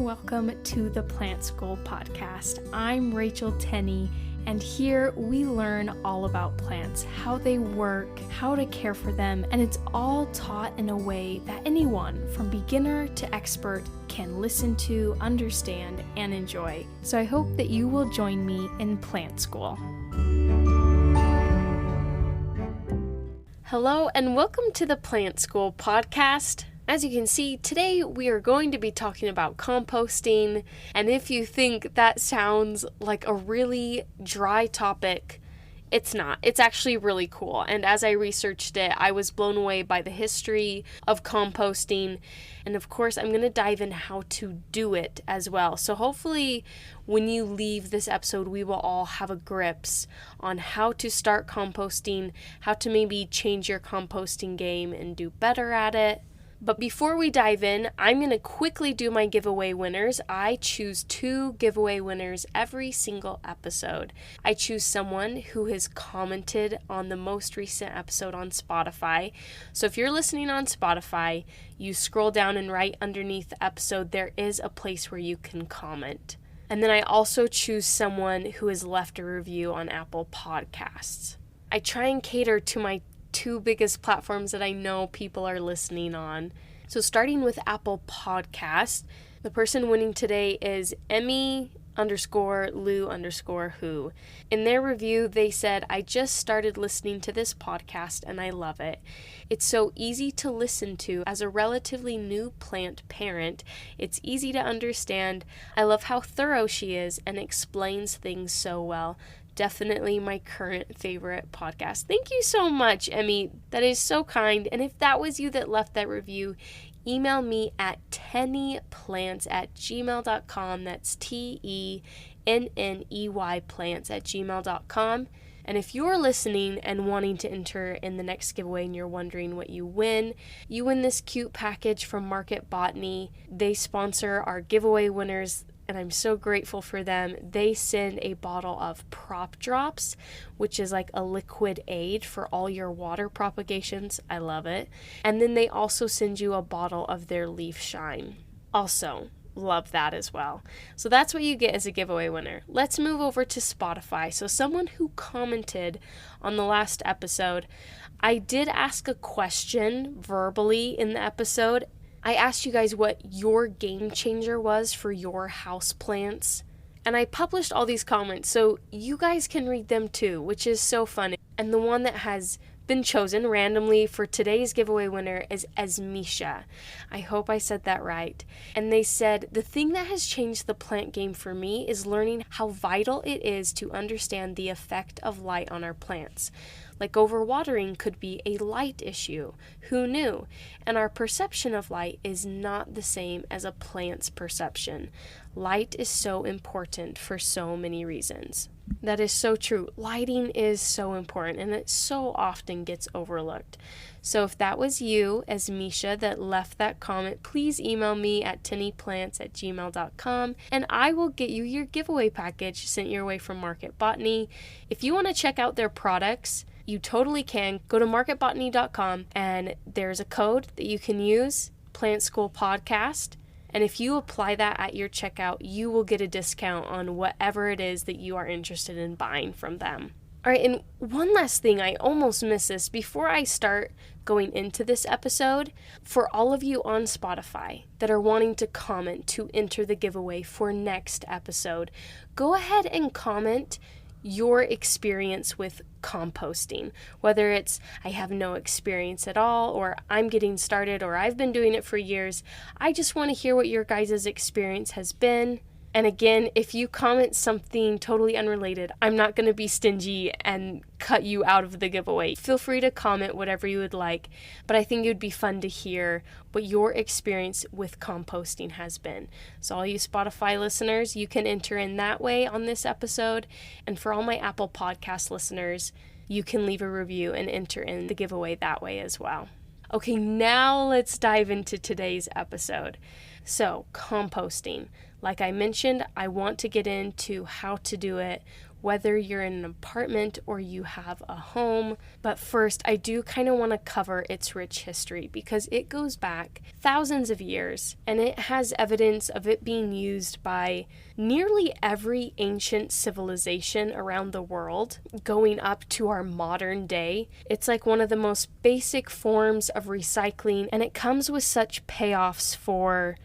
and welcome to the Plant School podcast. I'm Rachel Tenney, and here we learn all about plants, how they work, how to care for them, and it's all taught in a way that anyone from beginner to expert can listen to, understand, and enjoy. So I hope that you will join me in Plant School. Hello and welcome to the Plant School podcast. As you can see, today we are going to be talking about composting, and if you think that sounds like a really dry topic, it's not. It's actually really cool, and as I researched it, I was blown away by the history of composting, and of course I'm going to dive in how to do it as well. So hopefully when you leave this episode, we will all have a grips on how to start composting, how to maybe change your composting game and do better at it. But before we dive in, I'm going to quickly do my giveaway winners. I choose 2 giveaway winners every single episode. I choose someone who has commented on the most recent episode on Spotify. So if you're listening on Spotify, you scroll down and right underneath the episode, there is a place where you can comment. And then I also choose someone who has left a review on Apple Podcasts. I try and cater to my 2 biggest platforms that I know people are listening on. So starting with Apple Podcast, the person winning today is Emmy_Lou_who. In their review, they said, I just started listening to this podcast and I love it. It's so easy to listen to as a relatively new plant parent. It's easy to understand. I love how thorough she is and explains things so well. Definitely my current favorite podcast. Thank you so much, Emmy. That is so kind. And if that was you that left that review, email me at tenneyplants@gmail.com. That's TENNEY plants@gmail.com. And if you're listening and wanting to enter in the next giveaway and you're wondering what you win this cute package from Market Botany. They sponsor our giveaway winners, and I'm so grateful for them. They send a bottle of Prop Drops, which is like a liquid aid for all your water propagations. I love it. And then they also send you a bottle of their Leaf Shine. Also, love that as well. So that's what you get as a giveaway winner. Let's move over to Spotify. So someone who commented on the last episode, I did ask a question verbally in the episode. I asked you guys what your game changer was for your house plants, and I published all these comments so you guys can read them too, which is so fun. And the one that has been chosen randomly for today's giveaway winner is Esmisha. I hope I said that right. And they said, the thing that has changed the plant game for me is learning how vital it is to understand the effect of light on our plants. Like overwatering could be a light issue. Who knew? And our perception of light is not the same as a plant's perception. Light is so important for so many reasons. That is so true. Lighting is so important and it so often gets overlooked. So if that was you, Esmisha, that left that comment, please email me at tenneyplants@gmail.com and I will get you your giveaway package sent your way from Market Botany. If you want to check out their products, you totally can. Go to marketbotany.com and there's a code that you can use, Plant School Podcast. And if you apply that at your checkout, you will get a discount on whatever it is that you are interested in buying from them. All right, and one last thing, I almost missed this. Before I start going into this episode, for all of you on Spotify that are wanting to comment to enter the giveaway for next episode, go ahead and comment your experience with composting, whether it's I have no experience at all, or I'm getting started, or I've been doing it for years. I just want to hear what your guys' experience has been. And again, if you comment something totally unrelated, I'm not going to be stingy and cut you out of the giveaway. Feel free to comment whatever you would like, but I think it would be fun to hear what your experience with composting has been. So all you Spotify listeners, you can enter in that way on this episode. And for all my Apple Podcast listeners, you can leave a review and enter in the giveaway that way as well. Okay, now let's dive into today's episode. So, composting. Like I mentioned, I want to get into how to do it, whether you're in an apartment or you have a home. But first, I do kind of want to cover its rich history because it goes back thousands of years, and it has evidence of it being used by nearly every ancient civilization around the world, going up to our modern day. It's like one of the most basic forms of recycling, and it comes with such payoffs for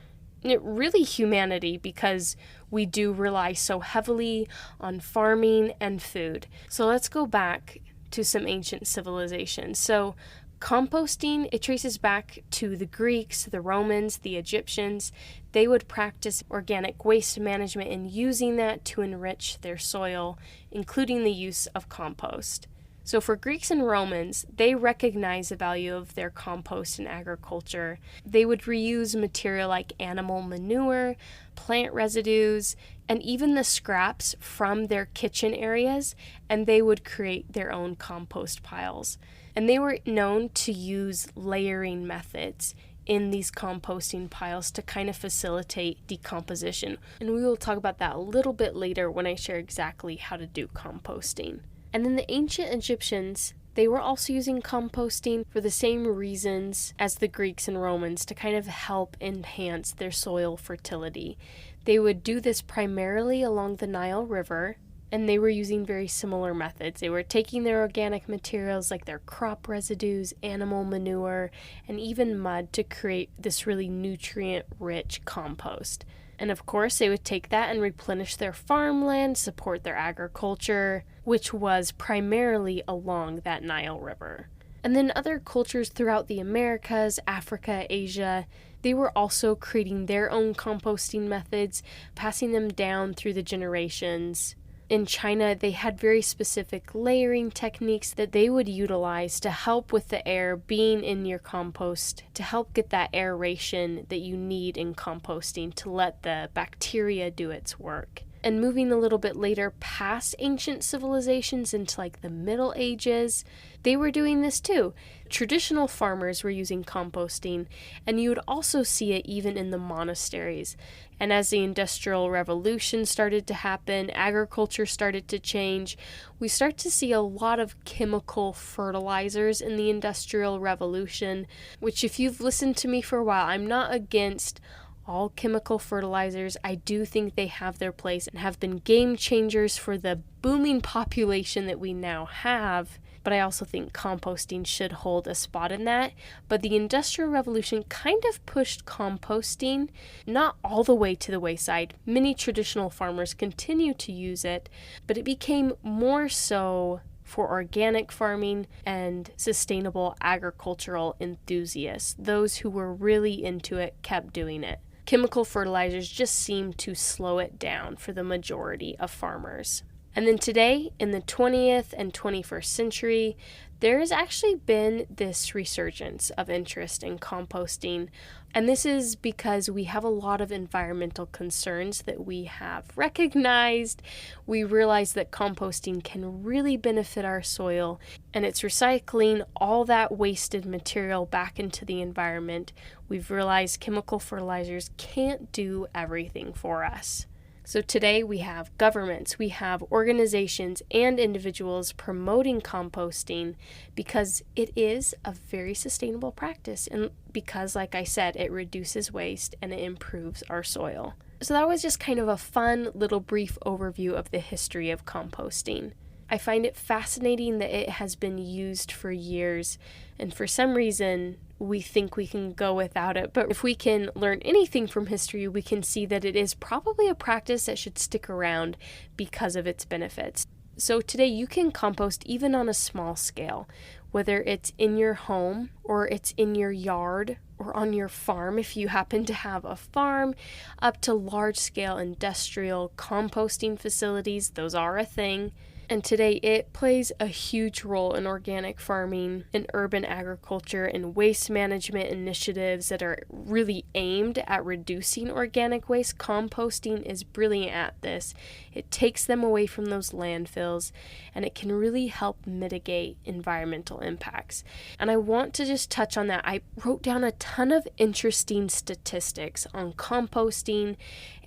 really humanity because we do rely so heavily on farming and food. So let's go back to some ancient civilizations. So composting, it traces back to the Greeks, the Romans, the Egyptians. They would practice organic waste management and using that to enrich their soil, including the use of compost. So for Greeks and Romans, they recognized the value of their compost in agriculture. They would reuse material like animal manure, plant residues, and even the scraps from their kitchen areas, and they would create their own compost piles. And they were known to use layering methods in these composting piles to kind of facilitate decomposition. And we will talk about that a little bit later when I share exactly how to do composting. And then the ancient Egyptians, they were also using composting for the same reasons as the Greeks and Romans to kind of help enhance their soil fertility. They would do this primarily along the Nile River, and they were using very similar methods. They were taking their organic materials like their crop residues, animal manure, and even mud to create this really nutrient-rich compost. And of course, they would take that and replenish their farmland, support their agriculture, which was primarily along that Nile River. And then other cultures throughout the Americas, Africa, Asia, they were also creating their own composting methods, passing them down through the generations. In China, they had very specific layering techniques that they would utilize to help with the air being in your compost, to help get that aeration that you need in composting to let the bacteria do its work. And moving a little bit later past ancient civilizations into like the Middle Ages, they were doing this too. Traditional farmers were using composting, and you would also see it even in the monasteries. And as the Industrial Revolution started to happen, agriculture started to change, we start to see a lot of chemical fertilizers in the Industrial Revolution, which if you've listened to me for a while, I'm not against all chemical fertilizers. I do think they have their place and have been game changers for the booming population that we now have. But I also think composting should hold a spot in that. But the Industrial Revolution kind of pushed composting not all the way to the wayside. Many traditional farmers continue to use it, but it became more so for organic farming and sustainable agricultural enthusiasts. Those who were really into it kept doing it. Chemical fertilizers just seem to slow it down for the majority of farmers. And then today, in the 20th and 21st century, there has actually been this resurgence of interest in composting. And this is because we have a lot of environmental concerns that we have recognized. We realize that composting can really benefit our soil, and it's recycling all that wasted material back into the environment. We've realized chemical fertilizers can't do everything for us. So today we have governments, we have organizations and individuals promoting composting because it is a very sustainable practice and because, like I said, it reduces waste and it improves our soil. So that was just kind of a fun little brief overview of the history of composting. I find it fascinating that it has been used for years, and for some reason, we think we can go without it. But if we can learn anything from history, we can see that it is probably a practice that should stick around because of its benefits. So today you can compost even on a small scale, whether it's in your home or it's in your yard or on your farm if you happen to have a farm, up to large-scale industrial composting facilities. Those are a thing. And today it plays a huge role in organic farming, in urban agriculture, in waste management initiatives that are really aimed at reducing organic waste. Composting is brilliant at this. It takes them away from those landfills, and it can really help mitigate environmental impacts. And I want to just touch on that. I wrote down a ton of interesting statistics on composting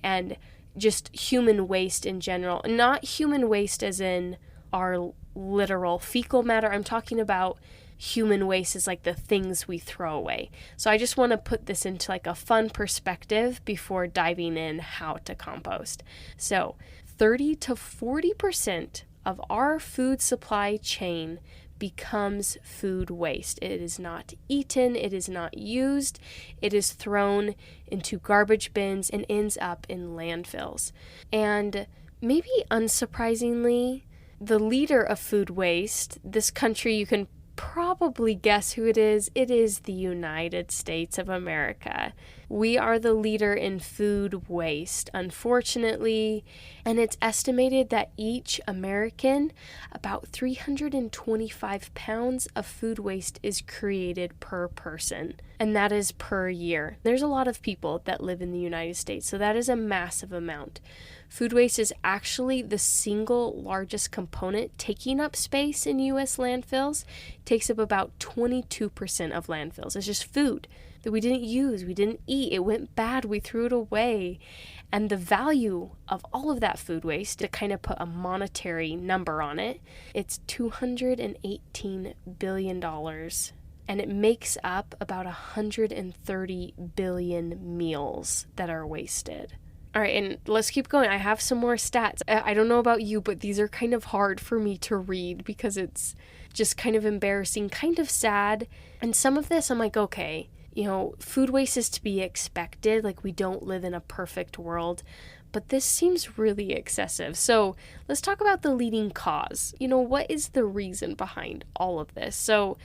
and just human waste in general. Not human waste as in our literal fecal matter. I'm talking about human waste is like the things we throw away. So I just want to put this into like a fun perspective before diving in how to compost. So 30 to 40% of our food supply chain becomes food waste. It is not eaten, it is not used, it is thrown into garbage bins and ends up in landfills. And maybe unsurprisingly, the leader of food waste, this country, you can probably guess who it is. It is the United States of America. We are the leader in food waste, unfortunately, and it's estimated that each American, about 325 pounds of food waste is created per person, and that is per year. There's a lot of people that live in the United States, so that is a massive amount. Food waste is actually the single largest component taking up space in U.S. landfills. It takes up about 22% of landfills. It's just food that we didn't use, we didn't eat, it went bad, we threw it away. And the value of all of that food waste, to kind of put a monetary number on it, it's $218 billion. And it makes up about 130 billion meals that are wasted. All right, and let's keep going. I have some more stats. I don't know about you, but these are kind of hard for me to read because it's just kind of embarrassing, kind of sad. And some of this, I'm like, okay, food waste is to be expected. Like, we don't live in a perfect world. But this seems really excessive. So let's talk about the leading cause. What is the reason behind all of this? So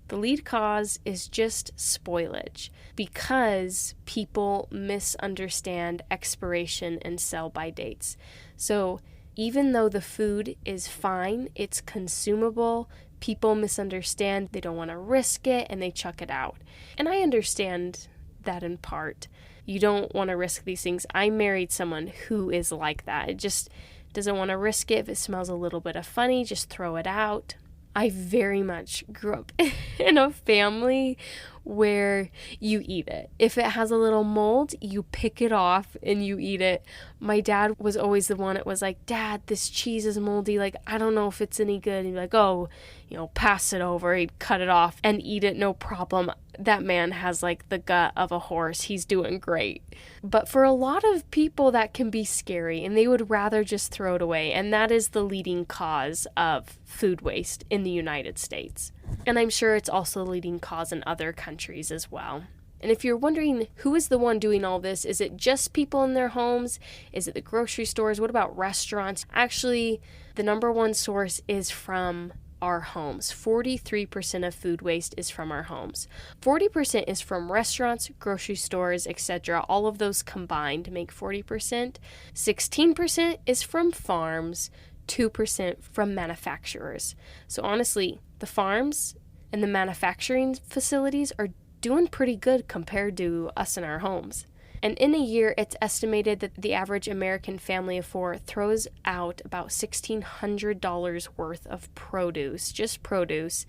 the lead cause is just spoilage, because people misunderstand expiration and sell-by dates. So even though the food is fine, it's consumable, people misunderstand, they don't want to risk it, and they chuck it out. And I understand that in part. You don't want to risk these things. I married someone who is like that. It just doesn't want to risk it. If it smells a little bit of funny, just throw it out. I very much grew up in a family where you eat it. If it has a little mold, you pick it off and you eat it. My dad was always the one that was like, Dad, this cheese is moldy. Like, I don't know if it's any good. And he'd be like, oh, pass it over. He'd cut it off and eat it, no problem. That man has like the gut of a horse. He's doing great. But for a lot of people, that can be scary and they would rather just throw it away. And that is the leading cause of food waste in the United States. And I'm sure it's also the leading cause in other countries as well. And if you're wondering who is the one doing all this, is it just people in their homes? Is it the grocery stores? What about restaurants? Actually, the number one source is from our homes. 43% of food waste is from our homes. 40% is from restaurants, grocery stores, etc. All of those combined make 40%. 16% is from farms. 2% from manufacturers. So honestly, the farms and the manufacturing facilities are doing pretty good compared to us in our homes. And in a year, it's estimated that the average American family of four throws out about $1,600 worth of produce, just produce,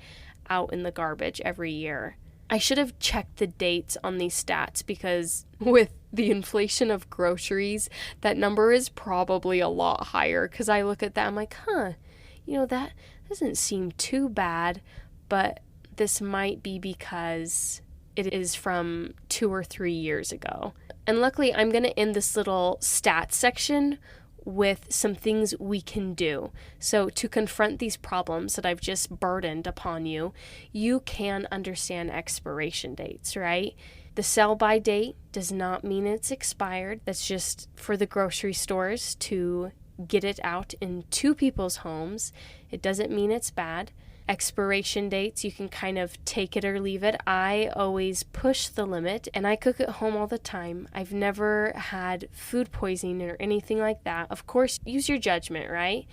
out in the garbage every year. I should have checked the dates on these stats because with the inflation of groceries, that number is probably a lot higher, because I look at that, I'm like, that doesn't seem too bad, but this might be because it is from 2 or 3 years ago. And luckily, I'm going to end this little stats section with some things we can do. So to confront these problems that I've just burdened upon you, you can understand expiration dates, right? The sell-by date does not mean it's expired. That's just for the grocery stores to get it out into people's homes. It doesn't mean it's bad. Expiration dates, you can kind of take it or leave it. I always push the limit, and I cook at home all the time. I've never had food poisoning or anything like that. Of course, use your judgment, right?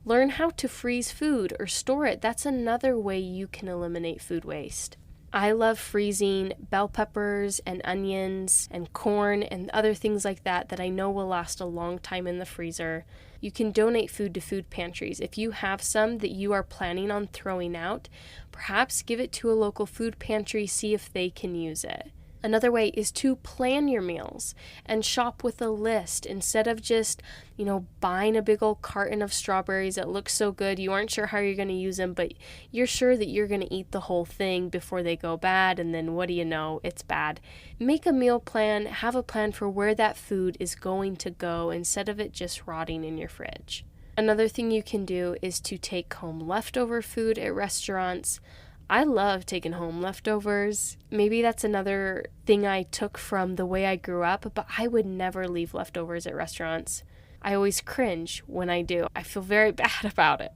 Learn how to freeze food or store it. That's another way you can eliminate food waste. I love freezing bell peppers and onions and corn and other things like that I know will last a long time in the freezer. You can donate food to food pantries. If you have some that you are planning on throwing out, perhaps give it to a local food pantry, see if they can use it. Another way is to plan your meals and shop with a list instead of just, buying a big old carton of strawberries that looks so good. You aren't sure how you're going to use them, but you're sure that you're going to eat the whole thing before they go bad, and then what do you know? It's bad. Make a meal plan, have a plan for where that food is going to go instead of it just rotting in your fridge. Another thing you can do is to take home leftover food at restaurants. I love taking home leftovers. Maybe that's another thing I took from the way I grew up, but I would never leave leftovers at restaurants. I always cringe when I do. I feel very bad about it.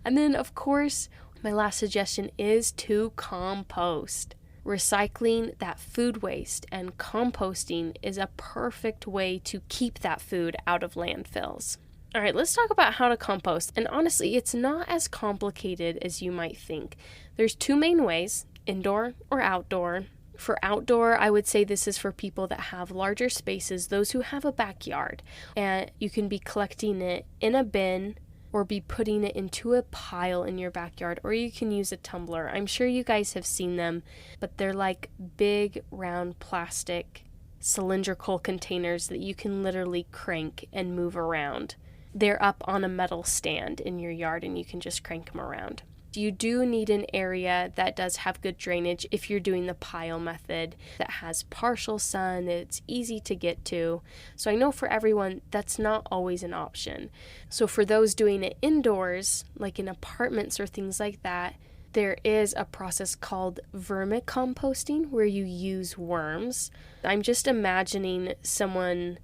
And then, of course, my last suggestion is to compost. Recycling that food waste and composting is a perfect way to keep that food out of landfills. All right, let's talk about how to compost. And honestly, it's not as complicated as you might think. There's two main ways, indoor or outdoor. For outdoor, I would say this is for people that have larger spaces, those who have a backyard. And you can be collecting it in a bin or be putting it into a pile in your backyard, or you can use a tumbler. I'm sure you guys have seen them, but they're like big, round plastic cylindrical containers that you can literally crank and move around. They're up on a metal stand in your yard and you can just crank them around. You do need an area that does have good drainage if you're doing the pile method, that has partial sun, it's easy to get to. So I know for everyone, that's not always an option. So for those doing it indoors, like in apartments or things like that, there is a process called vermicomposting where you use worms. I'm just imagining someone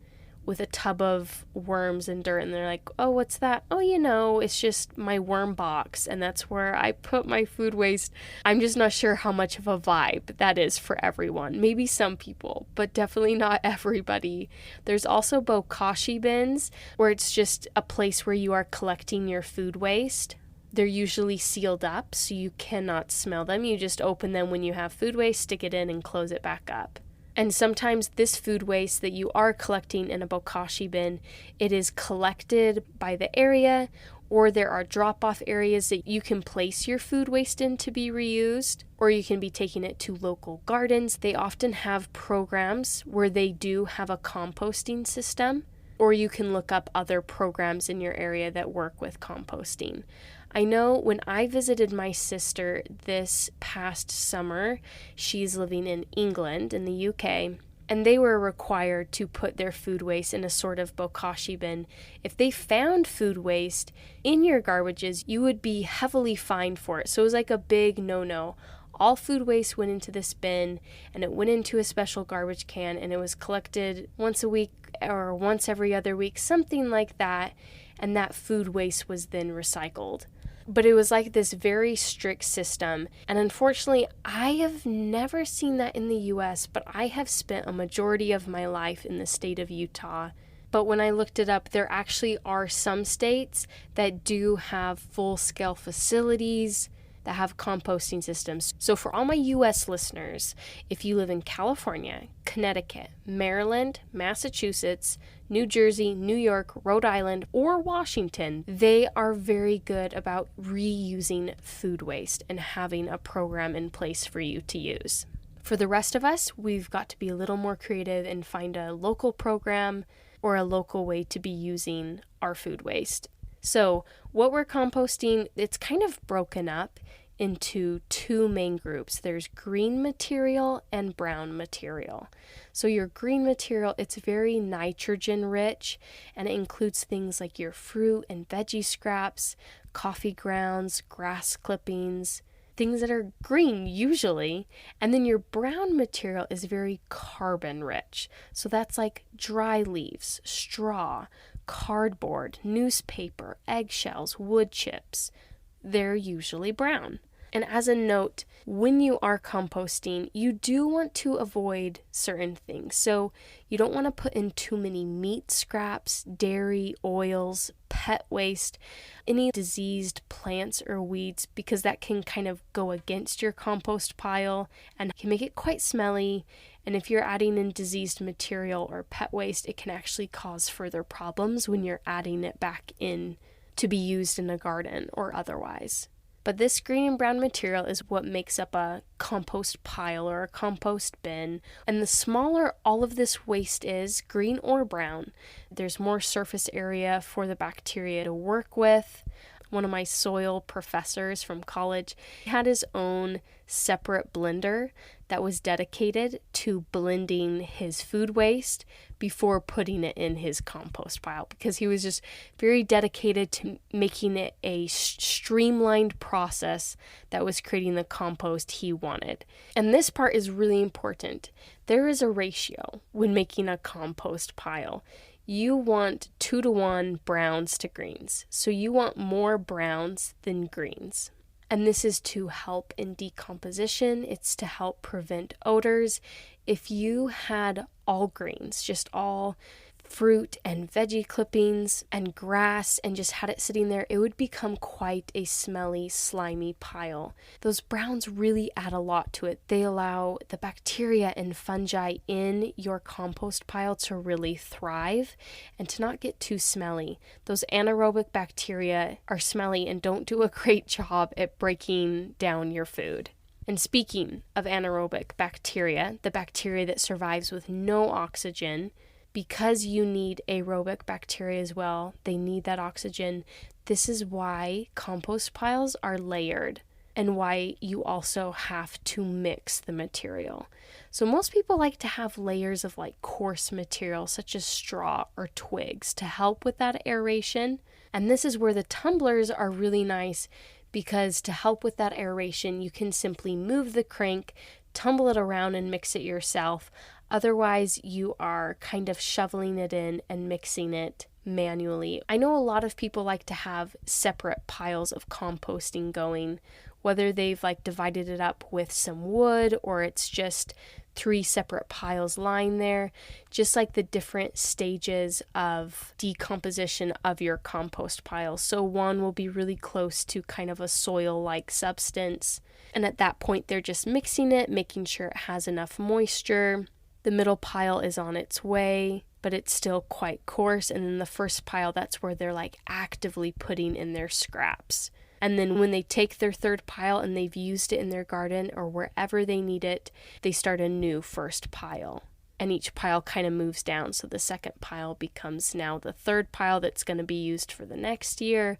with a tub of worms and dirt, and they're like, oh, what's that? Oh, it's just my worm box, and that's where I put my food waste. I'm just not sure how much of a vibe that is for everyone. Maybe some people, but definitely not everybody. There's also bokashi bins, where it's just a place where you are collecting your food waste. They're usually sealed up, so you cannot smell them. You just open them when you have food waste, stick it in, and close it back up. And sometimes this food waste that you are collecting in a bokashi bin, it is collected by the area, or there are drop-off areas that you can place your food waste in to be reused, or you can be taking it to local gardens. They often have programs where they do have a composting system, or you can look up other programs in your area that work with composting. I know when I visited my sister this past summer, she's living in England, in the UK, and they were required to put their food waste in a sort of bokashi bin. If they found food waste in your garbages, you would be heavily fined for it. So it was like a big no-no. All food waste went into this bin, and it went into a special garbage can, and it was collected once a week or once every other week, something like that, and that food waste was then recycled. But it was like this very strict system, and unfortunately, I have never seen that in the US, but I have spent a majority of my life in the state of Utah. But when I looked it up, there actually are some states that do have full-scale facilities that have composting systems. So for all my US listeners, if you live in California, Connecticut, Maryland, Massachusetts, New Jersey, New York, Rhode Island, or Washington, they are very good about reusing food waste and having a program in place for you to use. For the rest of us, we've got to be a little more creative and find a local program or a local way to be using our food waste. So what we're composting, it's kind of broken up into two main groups. There's green material and brown material. So your green material, it's very nitrogen rich, and it includes things like your fruit and veggie scraps, coffee grounds, grass clippings, things that are green usually. And then your brown material is very carbon rich. So that's like dry leaves, straw, cardboard, newspaper, eggshells, wood chips. They're usually brown. And as a note, when you are composting, you do want to avoid certain things. So you don't want to put in too many meat scraps, dairy, oils, pet waste, any diseased plants or weeds, because that can kind of go against your compost pile and can make it quite smelly. And if you're adding in diseased material or pet waste, it can actually cause further problems when you're adding it back in to be used in a garden or otherwise. But this green and brown material is what makes up a compost pile or a compost bin. And the smaller all of this waste is, green or brown, there's more surface area for the bacteria to work with. One of my soil professors from college had his own separate blender that was dedicated to blending his food waste before putting it in his compost pile, because he was just very dedicated to making it a streamlined process that was creating the compost he wanted. And this part is really important. There is a ratio when making a compost pile. You want 2-to-1 browns to greens. So you want more browns than greens. And this is to help in decomposition. It's to help prevent odors. If you had all greens, just all fruit and veggie clippings and grass, and just had it sitting there, it would become quite a smelly, slimy pile. Those browns really add a lot to it. They allow the bacteria and fungi in your compost pile to really thrive and to not get too smelly. Those anaerobic bacteria are smelly and don't do a great job at breaking down your food. And speaking of anaerobic bacteria, the bacteria that survives with no oxygen, because you need aerobic bacteria as well, they need that oxygen. This is why compost piles are layered and why you also have to mix the material. So most people like to have layers of like coarse material such as straw or twigs to help with that aeration. And this is where the tumblers are really nice, because to help with that aeration, you can simply move the crank, tumble it around and mix it yourself. Otherwise, you are kind of shoveling it in and mixing it manually. I know a lot of people like to have separate piles of composting going, whether they've like divided it up with some wood or it's just 3 separate piles lying there, just like the different stages of decomposition of your compost pile. So one will be really close to kind of a soil-like substance, and at that point they're just mixing it, making sure it has enough moisture. The middle pile is on its way, but it's still quite coarse. And then the first pile, that's where they're like actively putting in their scraps. And then when they take their third pile and they've used it in their garden or wherever they need it, they start a new first pile. And each pile kind of moves down. So the second pile becomes now the third pile that's going to be used for the next year,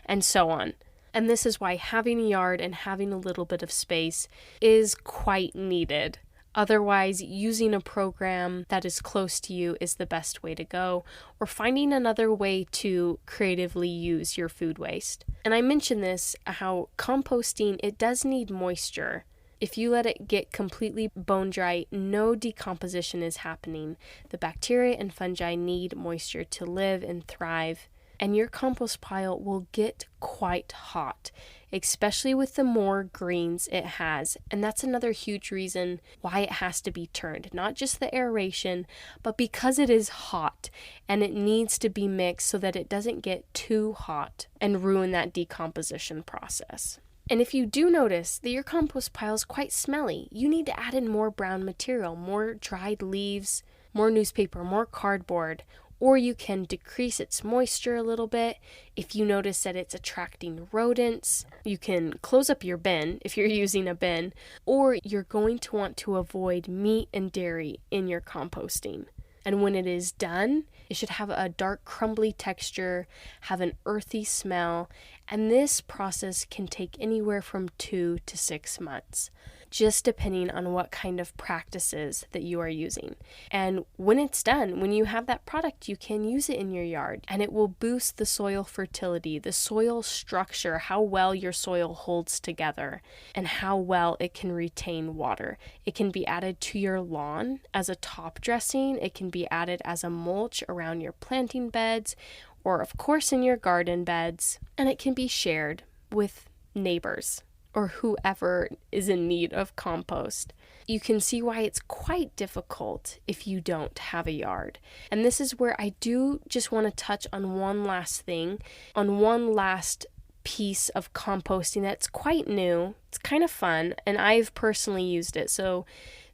and so on. And this is why having a yard and having a little bit of space is quite needed. Otherwise, using a program that is close to you is the best way to go, or finding another way to creatively use your food waste. And I mentioned this, how composting, it does need moisture. If you let it get completely bone dry, no decomposition is happening. The bacteria and fungi need moisture to live and thrive, and your compost pile will get quite hot, especially with the more greens it has. And that's another huge reason why it has to be turned. Not just the aeration, but because it is hot and it needs to be mixed so that it doesn't get too hot and ruin that decomposition process. And if you do notice that your compost pile is quite smelly, you need to add in more brown material, more dried leaves, more newspaper, more cardboard, or you can decrease its moisture a little bit. If you notice that it's attracting rodents, you can close up your bin if you're using a bin, or you're going to want to avoid meat and dairy in your composting. And when it is done, it should have a dark crumbly texture, have an earthy smell, and this process can take anywhere from 2 to 6 months, just depending on what kind of practices that you are using. And when it's done, when you have that product, you can use it in your yard, and it will boost the soil fertility, the soil structure, how well your soil holds together, and how well it can retain water. It can be added to your lawn as a top dressing. It can be added as a mulch around your planting beds, or of course in your garden beds, and it can be shared with neighbors or whoever is in need of compost. You can see why it's quite difficult if you don't have a yard. And this is where I do just want to touch on one last thing, on one last piece of composting that's quite new. It's kind of fun, and I've personally used it. So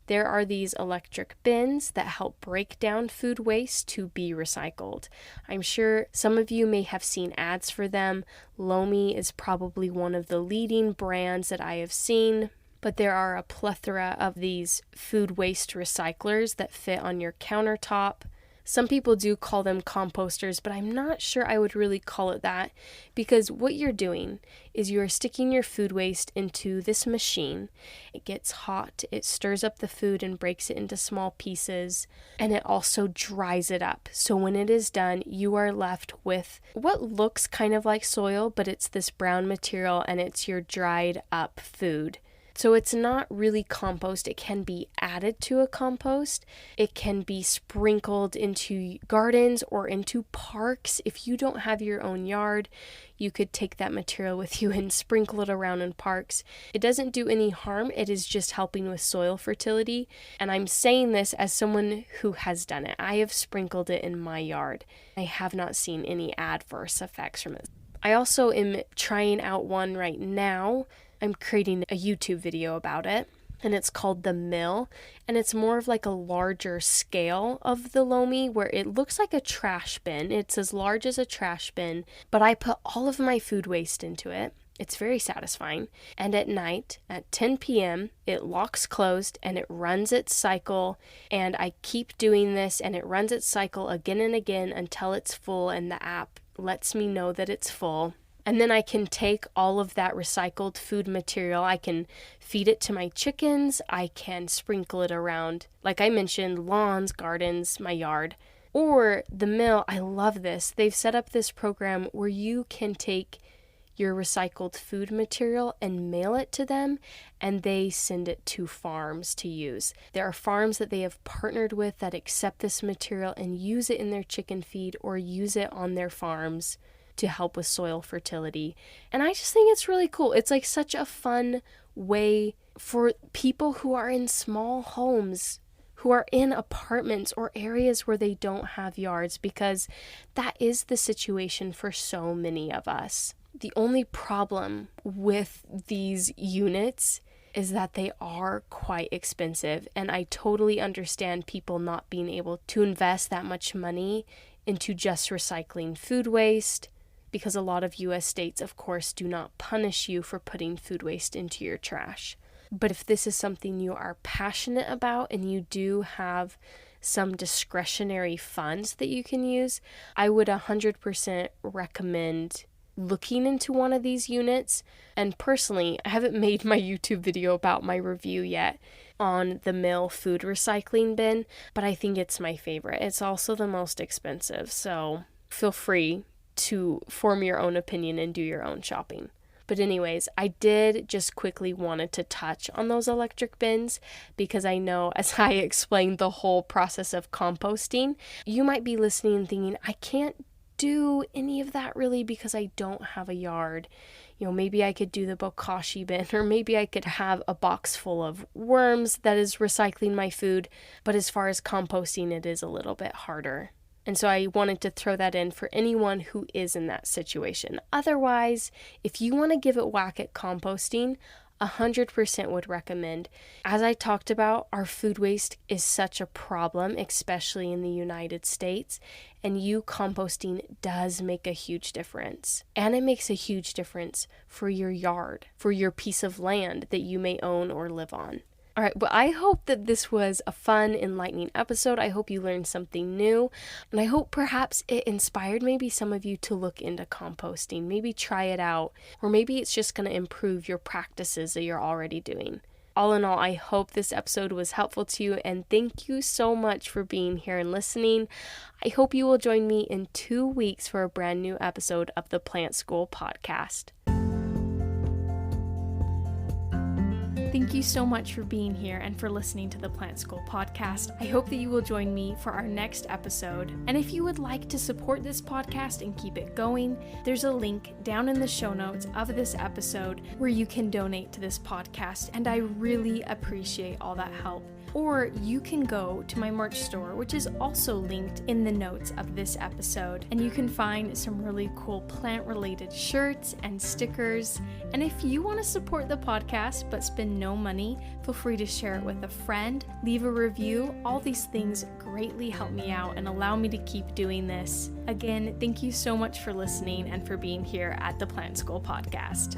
there are these electric bins that help break down food waste to be recycled. I'm sure some of you may have seen ads for them. Lomi is probably one of the leading brands that I have seen, but there are a plethora of these food waste recyclers that fit on your countertop. Some people do call them composters, but I'm not sure I would really call it that, because what you're doing is you're sticking your food waste into this machine. It gets hot, it stirs up the food and breaks it into small pieces, and it also dries it up. So when it is done, you are left with what looks kind of like soil, but it's this brown material and it's your dried up food. So it's not really compost. It can be added to a compost. It can be sprinkled into gardens or into parks. If you don't have your own yard, you could take that material with you and sprinkle it around in parks. It doesn't do any harm. It is just helping with soil fertility. And I'm saying this as someone who has done it. I have sprinkled it in my yard. I have not seen any adverse effects from it. I also am trying out one right now. I'm creating a YouTube video about it, and it's called The Mill, and it's more of like a larger scale of the Lomi, where it looks like a trash bin. It's as large as a trash bin, but I put all of my food waste into it. It's very satisfying. And at night, at 10 p.m., it locks closed and it runs its cycle. And I keep doing this, and it runs its cycle again and again until it's full, and the app lets me know that it's full. And then I can take all of that recycled food material, I can feed it to my chickens, I can sprinkle it around, like I mentioned, lawns, gardens, my yard. Or The Mill, I love this. They've set up this program where you can take your recycled food material and mail it to them, and they send it to farms to use. There are farms that they have partnered with that accept this material and use it in their chicken feed or use it on their farms to help with soil fertility. And I just think it's really cool. It's like such a fun way for people who are in small homes, who are in apartments or areas where they don't have yards, because that is the situation for so many of us. The only problem with these units is that they are quite expensive, and I totally understand people not being able to invest that much money into just recycling food waste, because a lot of US states, of course, do not punish you for putting food waste into your trash. But if this is something you are passionate about and you do have some discretionary funds that you can use, I would 100% recommend looking into one of these units. And personally, I haven't made my YouTube video about my review yet on the Mill food recycling bin, but I think it's my favorite. It's also the most expensive, so feel free to form your own opinion and do your own shopping. But anyways, I did just quickly wanted to touch on those electric bins, because I know as I explained the whole process of composting, you might be listening and thinking, I can't do any of that really because I don't have a yard. Maybe I could do the bokashi bin, or maybe I could have a box full of worms that is recycling my food. But as far as composting, it is a little bit harder. And so I wanted to throw that in for anyone who is in that situation. Otherwise, if you want to give it a whack at composting, 100% would recommend. As I talked about, our food waste is such a problem, especially in the United States, and composting does make a huge difference. And it makes a huge difference for your yard, for your piece of land that you may own or live on. All right, well, I hope that this was a fun, enlightening episode. I hope you learned something new, and I hope perhaps it inspired maybe some of you to look into composting, maybe try it out, or maybe it's just going to improve your practices that you're already doing. All in all, I hope this episode was helpful to you, and thank you so much for being here and listening. I hope you will join me in 2 weeks for a brand new episode of the Plant School podcast. Thank you so much for being here and for listening to the Plant School podcast. I hope that you will join me for our next episode. And if you would like to support this podcast and keep it going, there's a link down in the show notes of this episode where you can donate to this podcast. And I really appreciate all that help. or you can go to my merch store, which is also linked in the notes of this episode, and you can find some really cool plant-related shirts and stickers. And if you want to support the podcast but spend no money, feel free to share it with a friend, leave a review. All these things greatly help me out and allow me to keep doing this. Again, thank you so much for listening and for being here at the Plant School Podcast.